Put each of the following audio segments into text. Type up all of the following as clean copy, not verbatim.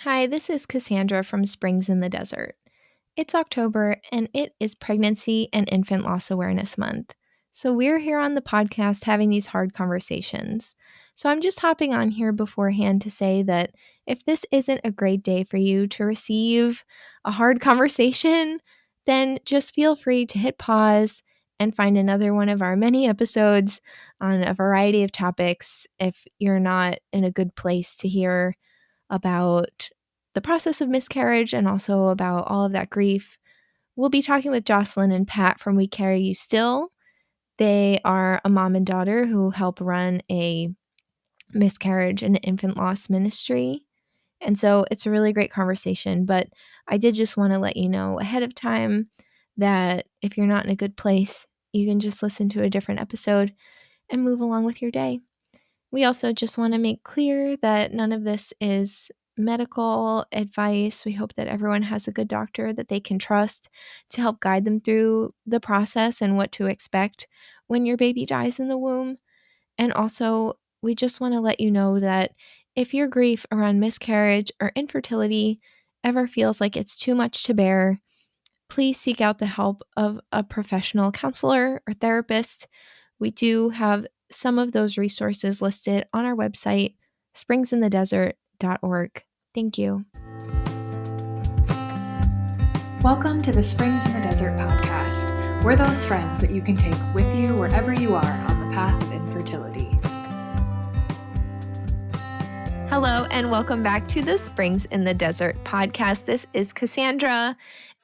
Hi, this is Cassandra from Springs in the Desert. It's October and it is Pregnancy and Infant Loss Awareness Month. So we're here on the podcast having these hard conversations. So I'm just hopping on here beforehand to say that if this isn't a great day for you to receive a hard conversation, then just feel free to hit pause and find another one of our many episodes on a variety of topics if you're not in a good place to hear about the process of miscarriage and also about all of that grief. We'll be talking with Jocelyn and Pat from We Carry You Still. They are a mom and daughter who help run a miscarriage and infant loss ministry. And so it's a really great conversation. But I did just want to let you know ahead of time that if you're not in a good place, you can just listen to a different episode and move along with your day. We also just want to make clear that none of this is medical advice. We hope that everyone has a good doctor that they can trust to help guide them through the process and what to expect when your baby dies in the womb. And also, we just want to let you know that if your grief around miscarriage or infertility ever feels like it's too much to bear, please seek out the help of a professional counselor or therapist. We do have some of those resources listed on our website, springsinthedesert.org. Thank you. Welcome to the Springs in the Desert podcast. We're those friends that you can take with you wherever you are on the path of infertility. Hello, and welcome back to the Springs in the Desert podcast. This is Cassandra,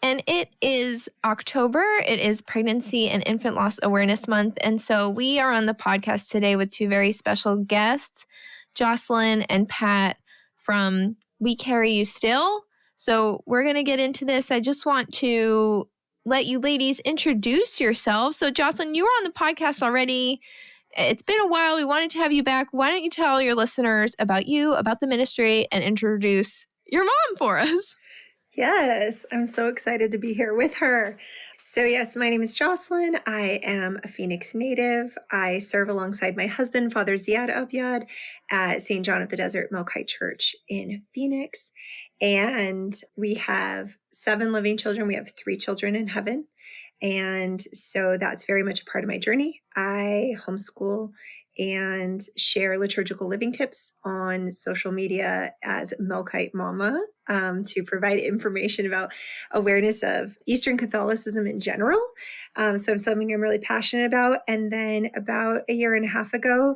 and it is October. It is Pregnancy and Infant Loss Awareness Month. And so we are on the podcast today with two very special guests, Jocelyn and Pat from We Carry You Still. So we're going to get into this. I just want to let you ladies introduce yourselves. So Jocelyn, you were on the podcast already. It's been a while. We wanted to have you back. Why don't you tell your listeners about you, about the ministry, and introduce your mom for us? Yes, I'm so excited to be here with her. So yes, my name is Jocelyn. I am a Phoenix native. I serve alongside my husband, Father Abyad, at St. John of the Desert Melkite Church in Phoenix. And we have 7 living children. We have 3 children in heaven. And so that's very much a part of my journey. I homeschool and share liturgical living tips on social media as Melkite Mama to provide information about awareness of Eastern Catholicism in general. So it's something I'm really passionate about. And then about a year and a half ago,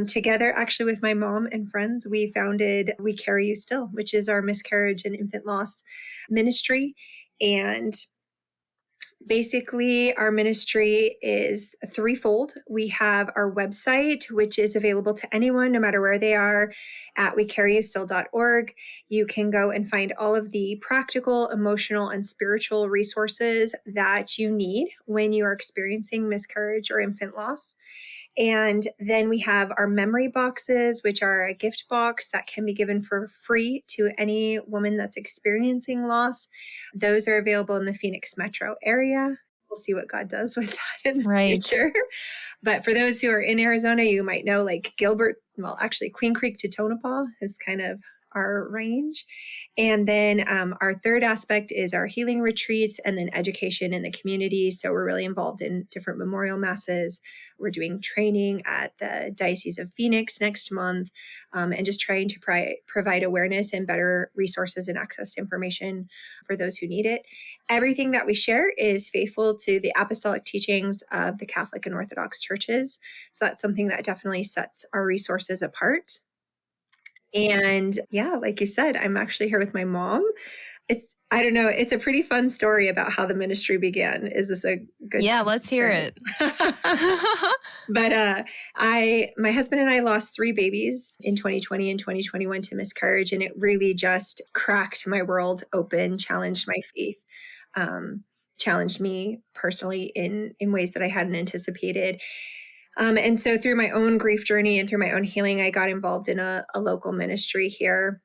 together actually with my mom and friends, we founded We Carry You Still, which is our miscarriage and infant loss ministry. And basically, our ministry is threefold. We have our website, which is available to anyone, no matter where they are, at wecarryoustill.org. You can go and find all of the practical, emotional, and spiritual resources that you need when you are experiencing miscarriage or infant loss. And then we have our memory boxes, which are a gift box that can be given for free to any woman that's experiencing loss. Those are available in the Phoenix metro area. We'll see what God does with that in the future. But for those who are in Arizona, you might know like Queen Creek to Tonopah is kind of our range. And then our third aspect is our healing retreats and then education in the community. So we're really involved in different memorial masses. We're doing training at the Diocese of Phoenix next month and just trying to provide awareness and better resources and access to information for those who need it. Everything that we share is faithful to the apostolic teachings of the Catholic and Orthodox churches. So that's something that definitely sets our resources apart. And yeah, like you said, I'm actually here with my mom. It's a pretty fun story about how the ministry began. Is this a good Yeah, let's hear it. But my husband and I lost 3 babies in 2020 and 2021 to miscarriage. And it really just cracked my world open, challenged my faith, challenged me personally in ways that I hadn't anticipated. And so through my own grief journey and through my own healing, I got involved in a local ministry here.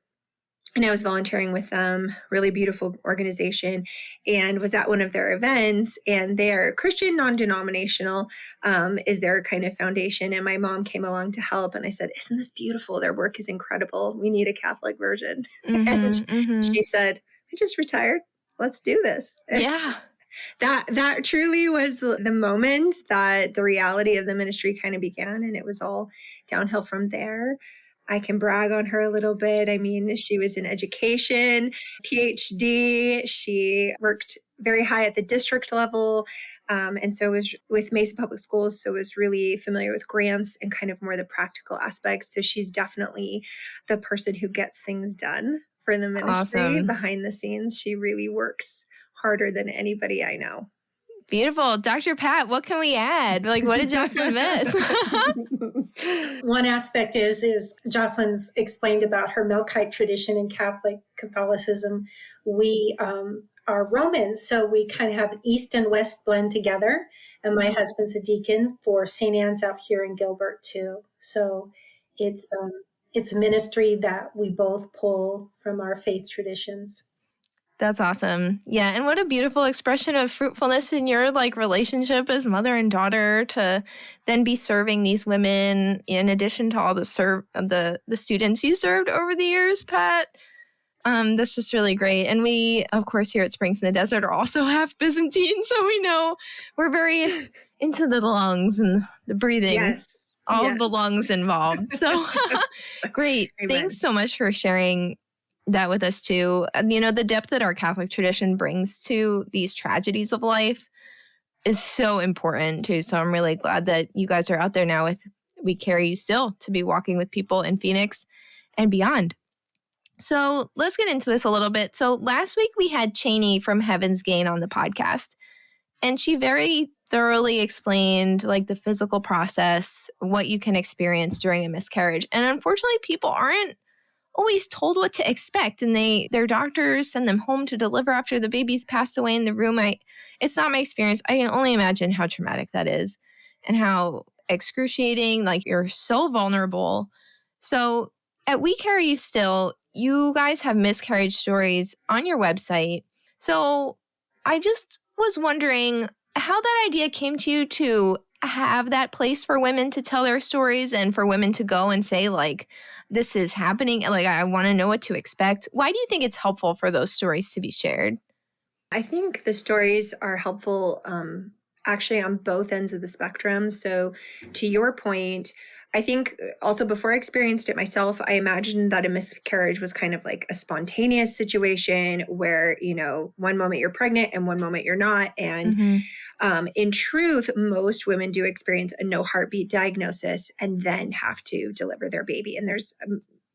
and I was volunteering with them, really beautiful organization, and was at one of their events. And they are Christian, non-denominational, is their kind of foundation. And my mom came along to help. And I said, "Isn't this beautiful? Their work is incredible. We need a Catholic version." And she said, "I just retired. Let's do this." Yeah. That truly was the moment that the reality of the ministry kind of began, and it was all downhill from there. I can brag on her a little bit. I mean, she was in education, PhD. She worked very high at the district level. And so was with Mesa Public Schools. So was really familiar with grants and kind of more the practical aspects. So she's definitely the person who gets things done for the ministry behind the scenes. She really works harder than anybody I know. Beautiful. Dr. Pat, what can we add? Like, what did Jocelyn miss? One aspect is Jocelyn's explained about her Melkite tradition in Catholicism. We are Romans, so we kind of have East and West blend together. And my husband's a deacon for St. Anne's out here in Gilbert too. So it's a ministry that we both pull from our faith traditions. That's awesome. Yeah. And what a beautiful expression of fruitfulness in your like relationship as mother and daughter to then be serving these women in addition to all the students you served over the years, Pat. That's just really great. And we, of course, here at Springs in the Desert are also half Byzantine. So we know we're very into the lungs and the breathing. Yes. All of the lungs involved. So great. Amen. Thanks so much for sharing that with us too. You know, the depth that our Catholic tradition brings to these tragedies of life is so important too. So I'm really glad that you guys are out there now with We Carry You Still to be walking with people in Phoenix and beyond. So let's get into this a little bit. So last week we had Cheney from Heaven's Gain on the podcast, and she very thoroughly explained like the physical process, what you can experience during a miscarriage. And unfortunately, people aren't always told what to expect, and their doctors send them home to deliver after the baby's passed away in the room. It's not my experience. I can only imagine how traumatic that is and how excruciating, like you're so vulnerable. So at We Carry You Still, you guys have miscarriage stories on your website. So I just was wondering how that idea came to you to have that place for women to tell their stories and for women to go and say like, this is happening. Like, I want to know what to expect. Why do you think it's helpful for those stories to be shared? I think the stories are helpful actually on both ends of the spectrum. So to your point, I think also before I experienced it myself, I imagined that a miscarriage was kind of like a spontaneous situation where, you know, one moment you're pregnant and one moment you're not. And in truth, most women do experience a no heartbeat diagnosis and then have to deliver their baby. And there's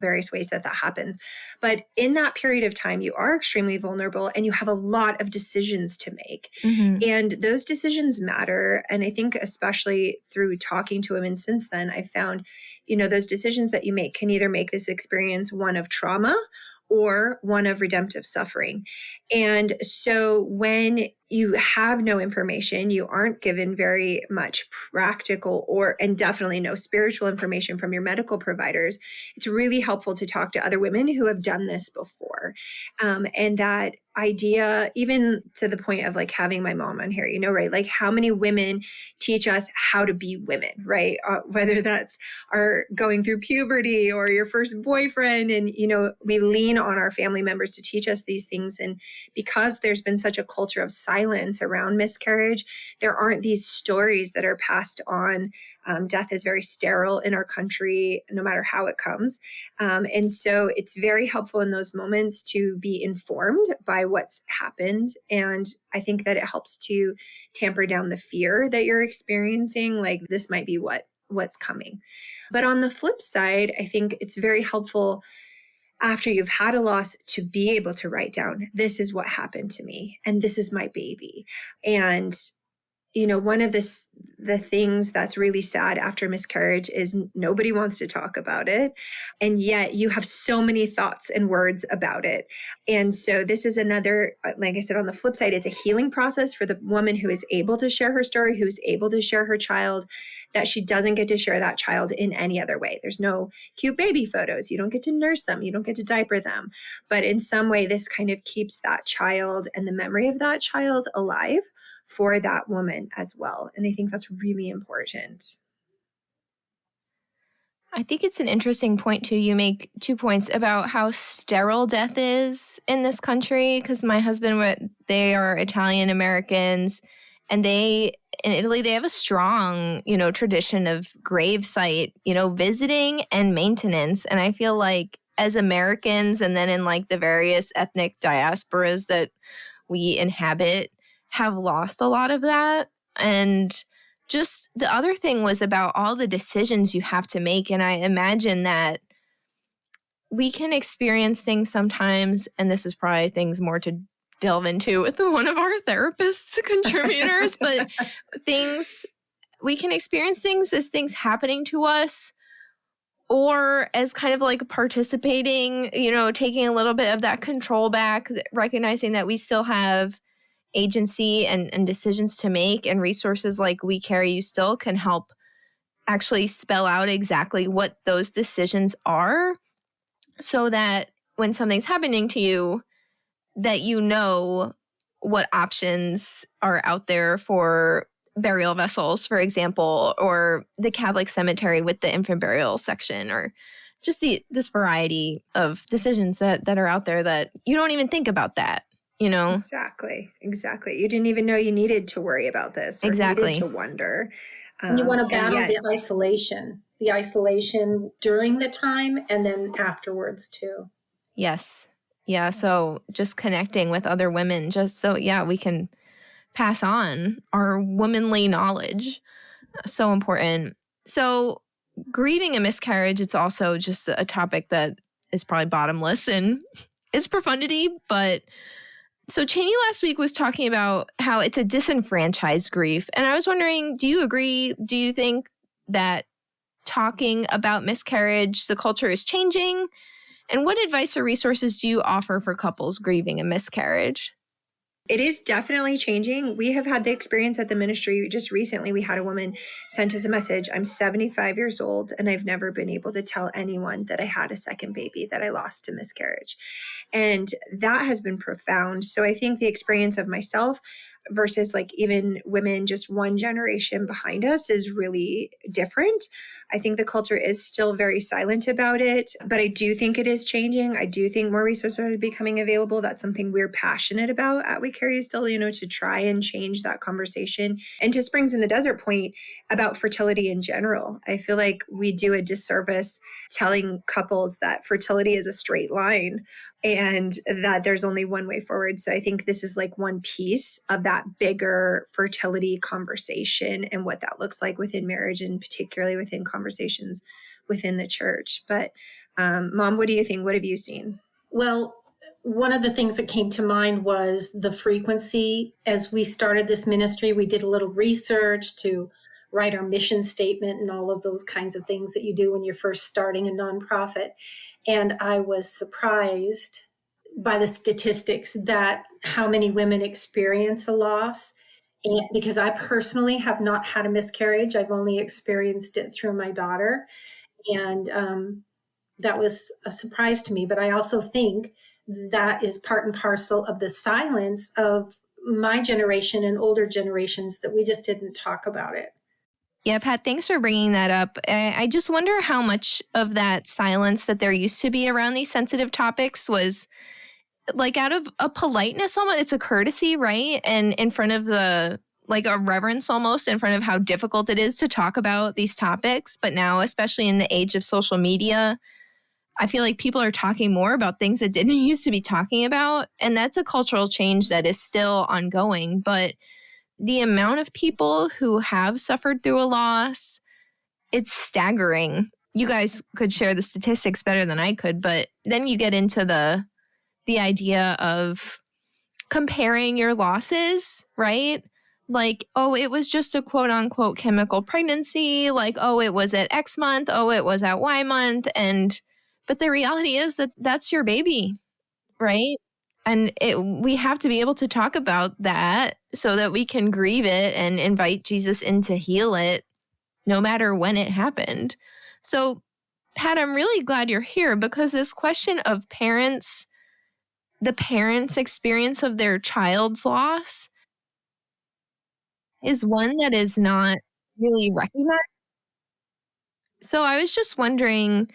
various ways that happens. But in that period of time, you are extremely vulnerable and you have a lot of decisions to make. And those decisions matter. And I think especially through talking to women since then, I found, you know, those decisions that you make can either make this experience one of trauma or one of redemptive suffering. And so when you have no information, you aren't given very much practical and definitely no spiritual information from your medical providers, it's really helpful to talk to other women who have done this before. And that idea, even to the point of like having my mom on here, you know, right? Like how many women teach us how to be women, right? Whether that's our going through puberty or your first boyfriend. And, you know, we lean on our family members to teach us these things. And because there's been such a culture of silence around miscarriage, there aren't these stories that are passed on. Death is very sterile in our country, no matter how it comes. And so it's very helpful in those moments to be informed by what's happened. And I think that it helps to tamper down the fear that you're experiencing, like this might be what's coming. But on the flip side, I think it's very helpful after you've had a loss to be able to write down, this is what happened to me and this is my baby. And one of the things that's really sad after miscarriage is nobody wants to talk about it. And yet you have so many thoughts and words about it. And so this is another, like I said, on the flip side, it's a healing process for the woman who is able to share her story, who's able to share her child, that she doesn't get to share that child in any other way. There's no cute baby photos. You don't get to nurse them. You don't get to diaper them. But in some way, this kind of keeps that child and the memory of that child alive for that woman as well. And I think that's really important. I think it's an interesting point too. You make 2 points about how sterile death is in this country, because my husband, they are Italian Americans, and in Italy, they have a strong, tradition of gravesite, visiting and maintenance. And I feel like as Americans, and then in like the various ethnic diasporas that we inhabit, have lost a lot of that. And just the other thing was about all the decisions you have to make. And I imagine that we can experience things sometimes, and this is probably things more to delve into with one of our therapist contributors, but we can experience things as things happening to us, or as kind of like participating, taking a little bit of that control back, recognizing that we still have agency and decisions to make, and resources like We Carry You Still can help actually spell out exactly what those decisions are, so that when something's happening to you, that you know what options are out there for burial vessels, for example, or the Catholic cemetery with the infant burial section, or just this variety of decisions that are out there that you don't even think about that. Exactly. You didn't even know you needed to worry about this or Exactly. needed to wonder. You want to battle the isolation during the time and then afterwards too. Yes. Yeah. So just connecting with other women, just so, we can pass on our womanly knowledge. So important. So grieving a miscarriage, it's also just a topic that is probably bottomless in its profundity, but so Cheney last week was talking about how it's a disenfranchised grief. And I was wondering, do you agree? Do you think that talking about miscarriage, the culture is changing? And what advice or resources do you offer for couples grieving a miscarriage? It is definitely changing. We have had the experience at the ministry just recently. We had a woman sent us a message. I'm 75 years old and I've never been able to tell anyone that I had a second baby that I lost to miscarriage. And that has been profound. So I think the experience of myself versus like even women just one generation behind us is really different. I think the culture is still very silent about it, but I do think it is changing. I do think more resources are becoming available. That's something we're passionate about at We Carry You Still, to try and change that conversation. And to Springs in the Desert point about fertility in general, I feel like we do a disservice telling couples that fertility is a straight line and that there's only one way forward. So I think this is like one piece of that bigger fertility conversation and what that looks like within marriage, and particularly within conversations within the church. But Mom, what do you think? What have you seen? Well, one of the things that came to mind was the frequency. As we started this ministry, we did a little research to write our mission statement and all of those kinds of things that you do when you're first starting a nonprofit. And I was surprised by the statistics that how many women experience a loss. And because I personally have not had a miscarriage, I've only experienced it through my daughter. And that was a surprise to me. But I also think that is part and parcel of the silence of my generation and older generations, that we just didn't talk about it. Yeah, Pat, thanks for bringing that up. I just wonder how much of that silence that there used to be around these sensitive topics was like out of a politeness almost. It's a courtesy, right? And in front of like a reverence almost in front of how difficult it is to talk about these topics. But now, especially in the age of social media, I feel like people are talking more about things that didn't used to be talking about. And that's a cultural change that is still ongoing. But the amount of people who have suffered through a loss, it's staggering. You guys could share the statistics better than I could, but then you get into the idea of comparing your losses, right? like, oh, it was just a quote unquote chemical pregnancy. Like, oh, it was at X month. Oh, it was at Y month. But the reality is that that's your baby, right? And we have to be able to talk about that so that we can grieve it and invite Jesus in to heal it, no matter when it happened. So, Pat, I'm really glad you're here, because this question of the parents' experience of their child's loss is one that is not really recognized. So I was just wondering,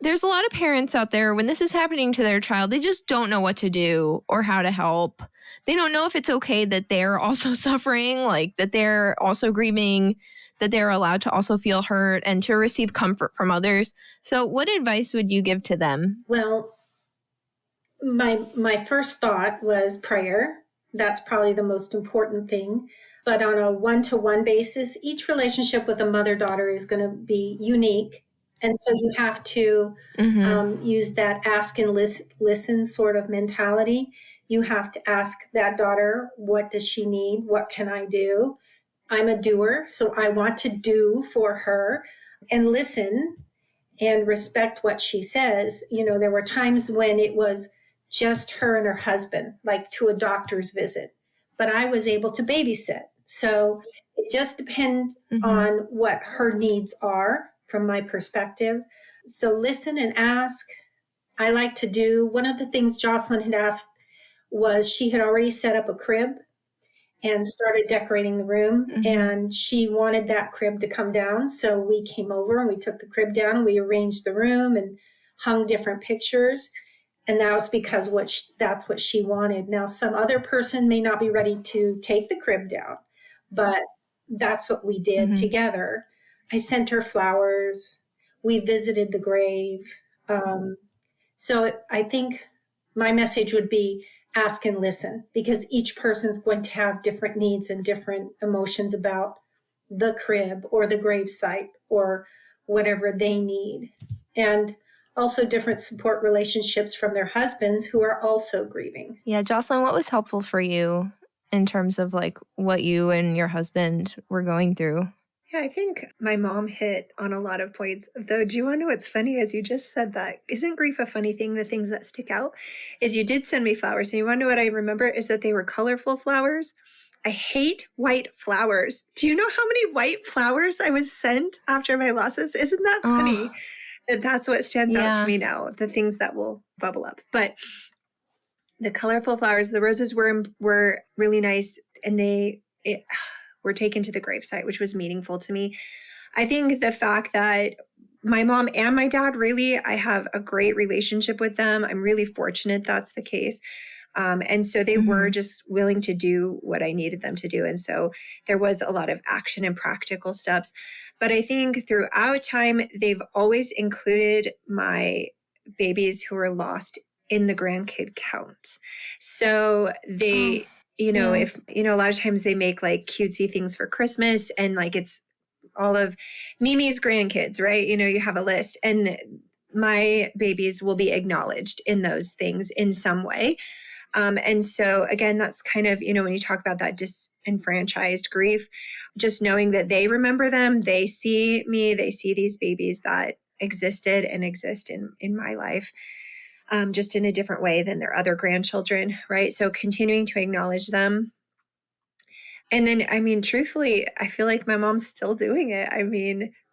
there's a lot of parents out there, when this is happening to their child, they just don't know what to do or how to help. They don't know if it's okay that they're also suffering, like that they're also grieving, that they're allowed to also feel hurt and to receive comfort from others. So what advice would you give to them? Well, my first thought was prayer. That's probably the most important thing. But on a one-to-one basis, each relationship with a mother-daughter is going to be unique. And so you have to use that ask and listen sort of mentality. You have to ask that daughter, what does she need? What can I do? I'm a doer, so I want to do for her, and listen and respect what she says. You know, there were times when it was just her and her husband, like to a doctor's visit, but I was able to babysit. So it just depends on what her needs are from my perspective. So listen and ask. I like to do, one of the things Jocelyn had asked was, she had already set up a crib and started decorating the room, and she wanted that crib to come down. So we came over and we took the crib down, we arranged the room and hung different pictures. And that was because that's what she wanted. Now, some other person may not be ready to take the crib down, but that's what we did together. I sent her flowers. We visited the grave. So I think my message would be, ask and listen, because each person's going to have different needs and different emotions about the crib or the gravesite or whatever they need. And also different support relationships from their husbands who are also grieving. Yeah, Jocelyn, what was helpful for you in terms of like what you and your husband were going through? Yeah, I think my mom hit on a lot of points. Though, do you want to know what's funny? As you just said that, isn't grief a funny thing? The things that stick out is you did send me flowers. And you want to know what I remember is that they were colorful flowers. I hate white flowers. Do you know how many white flowers I was sent after my losses? Isn't that funny? That's what stands out to me now, the things that will bubble up. But the colorful flowers, the roses were really nice, and were taken to the gravesite, which was meaningful to me. I think the fact that my mom and my dad, really, I have a great relationship with them. I'm really fortunate that's the case. And so they were just willing to do what I needed them to do. And so there was a lot of action and practical steps. But I think throughout time, they've always included my babies who were lost in the grandkid count. So they, if, a lot of times they make like cutesy things for Christmas, and like it's all of Mimi's grandkids, right? You have a list, and my babies will be acknowledged in those things in some way. And so again, that's kind of, when you talk about that disenfranchised grief, just knowing that they remember them, they see me, they see these babies that existed and exist in my life, just in a different way than their other grandchildren, right? So continuing to acknowledge them. And then, truthfully, I feel like my mom's still doing it.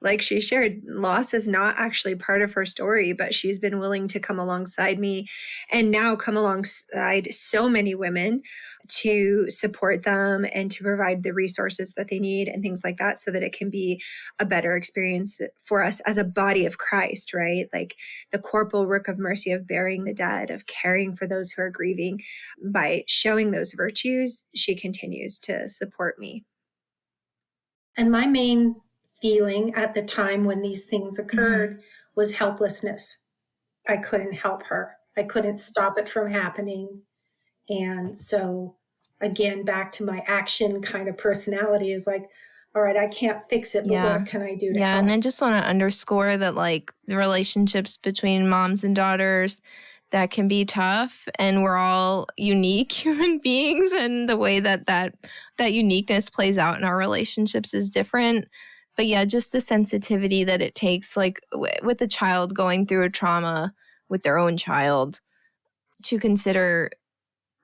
Like she shared, loss is not actually part of her story, but she's been willing to come alongside me and now come alongside so many women to support them and to provide the resources that they need and things like that, so that it can be a better experience for us as a body of Christ, right? Like the corporal work of mercy, of burying the dead, of caring for those who are grieving. By showing those virtues, she continues to support me. And my main feeling at the time when these things occurred was helplessness. I couldn't help her. I couldn't stop it from happening. And so again, back to my action kind of personality is like, all right, I can't fix it, but what can I do to help? And I just want to underscore that, like, the relationships between moms and daughters, that can be tough, and we're all unique human beings, and the way that uniqueness plays out in our relationships is different. But yeah, just the sensitivity that it takes, like with a child going through a trauma with their own child, to consider,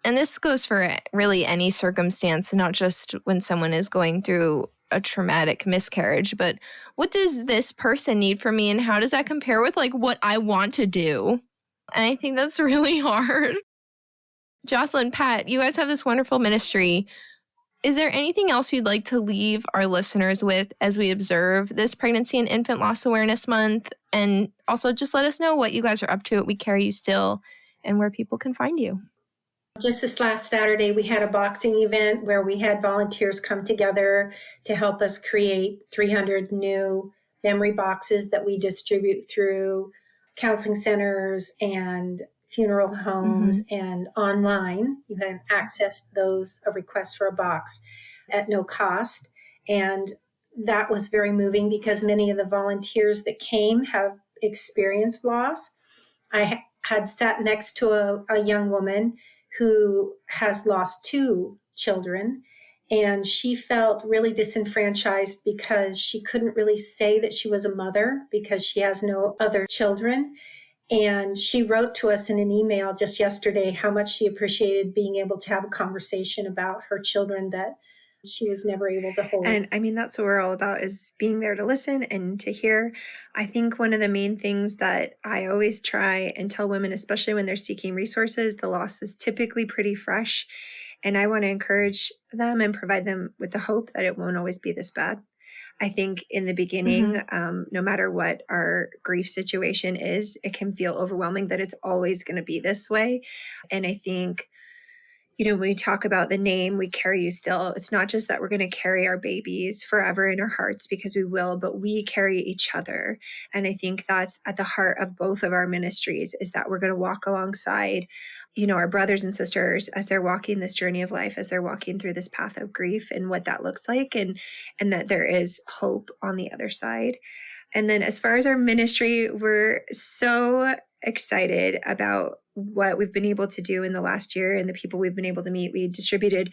and this goes for really any circumstance, not just when someone is going through a traumatic miscarriage, but what does this person need from me, and how does that compare with like what I want to do? And I think that's really hard. Jocelyn, Pat, you guys have this wonderful ministry. Is there anything else you'd like to leave our listeners with as we observe this Pregnancy and Infant Loss Awareness Month? And also just let us know what you guys are up to at We Carry You Still and where people can find you. Just this last Saturday, we had a boxing event where we had volunteers come together to help us create 300 new memory boxes that we distribute through counseling centers and funeral homes and online. You can access those, a request for a box at no cost. And that was very moving because many of the volunteers that came have experienced loss. I had sat next to a young woman who has lost 2 children, and she felt really disenfranchised because she couldn't really say that she was a mother because she has no other children. And she wrote to us in an email just yesterday how much she appreciated being able to have a conversation about her children that she was never able to hold. And I mean, that's what we're all about, is being there to listen and to hear. I think one of the main things that I always try and tell women, especially when they're seeking resources, the loss is typically pretty fresh. And I want to encourage them and provide them with the hope that it won't always be this bad. I think in the beginning, no matter what our grief situation is, it can feel overwhelming that it's always going to be this way. And I think, when we talk about the name We Carry You Still, it's not just that we're going to carry our babies forever in our hearts, because we will, but we carry each other. And I think that's at the heart of both of our ministries, is that we're going to walk alongside, our brothers and sisters as they're walking this journey of life, as they're walking through this path of grief, and what that looks like, and that there is hope on the other side. And then as far as our ministry, we're so excited about what we've been able to do in the last year and the people we've been able to meet. We distributed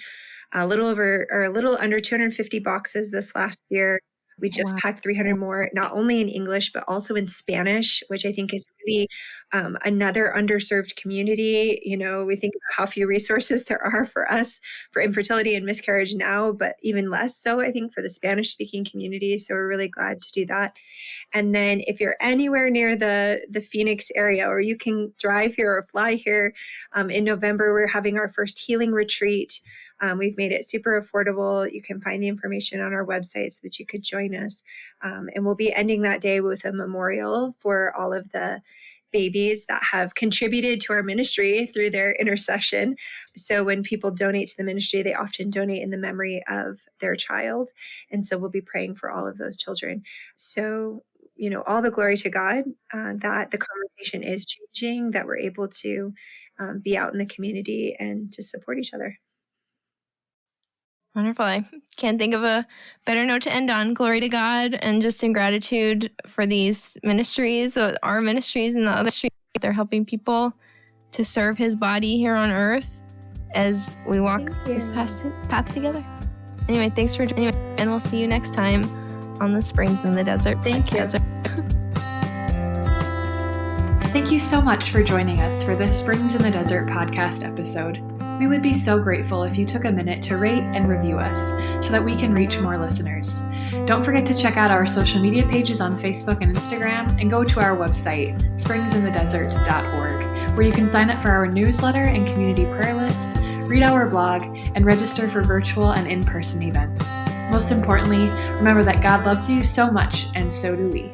a little under 250 boxes this last year. We just packed 300 more, not only in English, but also in Spanish, which I think is really another underserved community. We think about how few resources there are for us for infertility and miscarriage now, but even less so, I think, for the Spanish-speaking community. So we're really glad to do that. And then if you're anywhere near the Phoenix area, or you can drive here or fly here, in November, we're having our first healing retreat. We've made it super affordable. You can find the information on our website so that you could join us. And we'll be ending that day with a memorial for all of the babies that have contributed to our ministry through their intercession. So when people donate to the ministry, they often donate in the memory of their child. And so we'll be praying for all of those children. So, all the glory to God that the conversation is changing, that we're able to be out in the community and to support each other. Wonderful. I can't think of a better note to end on. Glory to God, and just in gratitude for these ministries, our ministries and the other ministries. They're helping people to serve His body here on earth as we walk this path together. Anyway, thanks for joining, and we'll see you next time on the Springs in the Desert. Thank you. Thank you so much for joining us for this Springs in the Desert podcast episode. We would be so grateful if you took a minute to rate and review us so that we can reach more listeners. Don't forget to check out our social media pages on Facebook and Instagram, and go to our website, springsinthedesert.org, where you can sign up for our newsletter and community prayer list, read our blog, and register for virtual and in-person events. Most importantly, remember that God loves you so much, and so do we.